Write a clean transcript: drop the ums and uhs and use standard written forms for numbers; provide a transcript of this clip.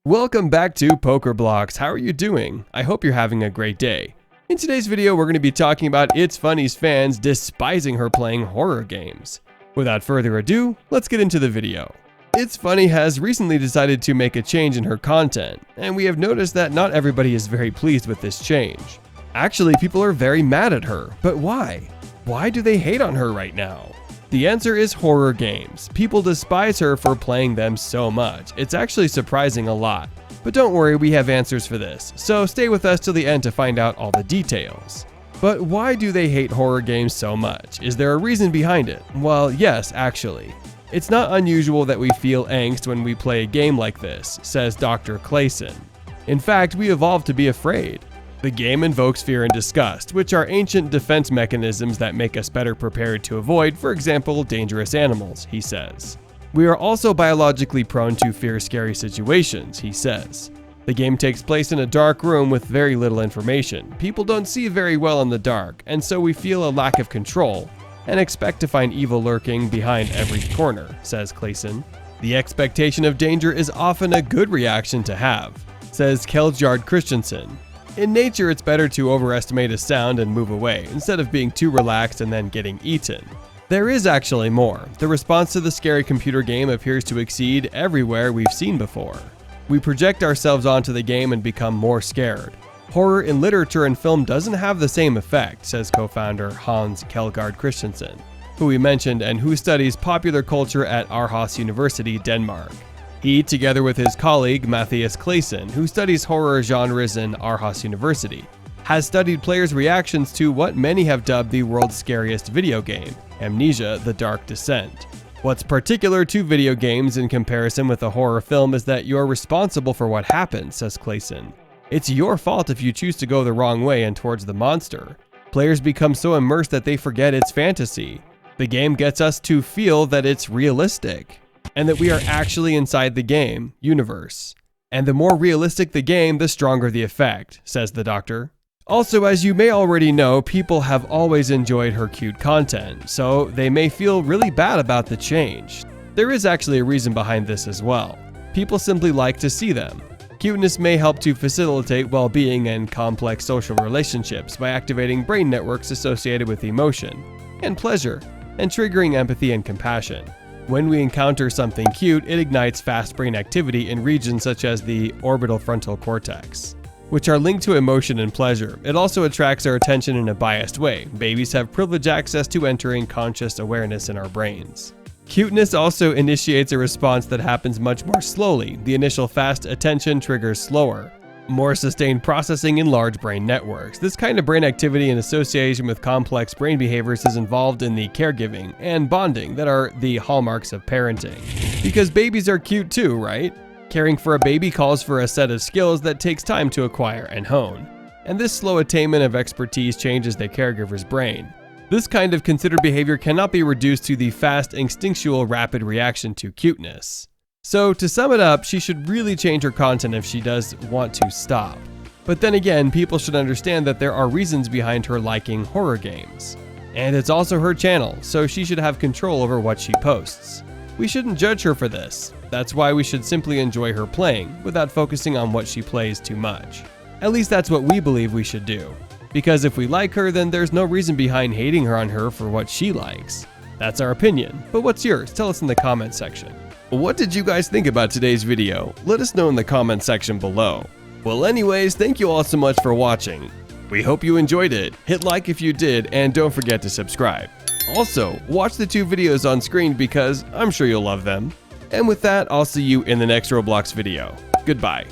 Welcome back to Poker Blocks. How are you doing? I hope you're having a great day. In today's video, we're going to be talking about ItsFunneh's fans despising her playing horror games. Without further ado, let's get into the video. ItsFunneh has recently decided to make a change in her content, and we have noticed that not everybody is very pleased with this change. Actually, people are very mad at her, but why? Why do they hate on her right now? The answer is horror games. People despise her for playing them so much. It's actually surprising a lot. But don't worry, we have answers for this, so stay with us till the end to find out all the details. But why do they hate horror games so much? Is there a reason behind it? Well, yes, actually. It's not unusual that we feel angst when we play a game like this, says Dr. Clayson. In fact, we evolved to be afraid. The game invokes fear and disgust, which are ancient defense mechanisms that make us better prepared to avoid, for example, dangerous animals, he says. We are also biologically prone to fear scary situations, he says. The game takes place in a dark room with very little information. People don't see very well in the dark, and so we feel a lack of control and expect to find evil lurking behind every corner, says Clayson. The expectation of danger is often a good reaction to have, says Kjeldjard Christensen. In nature, it's better to overestimate a sound and move away, instead of being too relaxed and then getting eaten. There is actually more. The response to the scary computer game appears to exceed everywhere we've seen before. We project ourselves onto the game and become more scared. Horror in literature and film doesn't have the same effect, says co-founder Hans Kjeldjard Christensen, who we mentioned and who studies popular culture at Aarhus University, Denmark. He, together with his colleague Matthias Clayson, who studies horror genres in Aarhus University, has studied players' reactions to what many have dubbed the world's scariest video game, Amnesia: The Dark Descent. What's particular to video games in comparison with a horror film is that you're responsible for what happens, says Clayson. It's your fault if you choose to go the wrong way and towards the monster. Players become so immersed that they forget it's fantasy. The game gets us to feel that it's realistic, and that we are actually inside the game universe. And the more realistic the game, the stronger the effect, says the doctor. Also, as you may already know, people have always enjoyed her cute content, so they may feel really bad about the change. There is actually a reason behind this as well. People simply like to see them. Cuteness may help to facilitate well-being and complex social relationships by activating brain networks associated with emotion and pleasure, and triggering empathy and compassion. When we encounter something cute, it ignites fast brain activity in regions such as the orbital frontal cortex, which are linked to emotion and pleasure. It also attracts our attention in a biased way. Babies have privileged access to entering conscious awareness in our brains. Cuteness also initiates a response that happens much more slowly. The initial fast attention triggers slower, more sustained processing in large brain networks. This kind of brain activity in association with complex brain behaviors is involved in the caregiving and bonding that are the hallmarks of parenting. Because babies are cute too, right? Caring for a baby calls for a set of skills that takes time to acquire and hone. And this slow attainment of expertise changes the caregiver's brain. This kind of considered behavior cannot be reduced to the fast, instinctual, rapid reaction to cuteness. So to sum it up, she should really change her content if she does want to stop. But then again, people should understand that there are reasons behind her liking horror games. And it's also her channel, so she should have control over what she posts. We shouldn't judge her for this. That's why we should simply enjoy her playing, without focusing on what she plays too much. At least that's what we believe we should do. Because if we like her, then there's no reason behind hating her on her for what she likes. That's our opinion, but what's yours? Tell us in the comment section. What did you guys think about today's video? Let us know in the comment section below. Well anyways, thank you all so much for watching. We hope you enjoyed it. Hit like if you did, and don't forget to subscribe. Also, watch the two videos on screen because I'm sure you'll love them. And with that, I'll see you in the next Roblox video. Goodbye.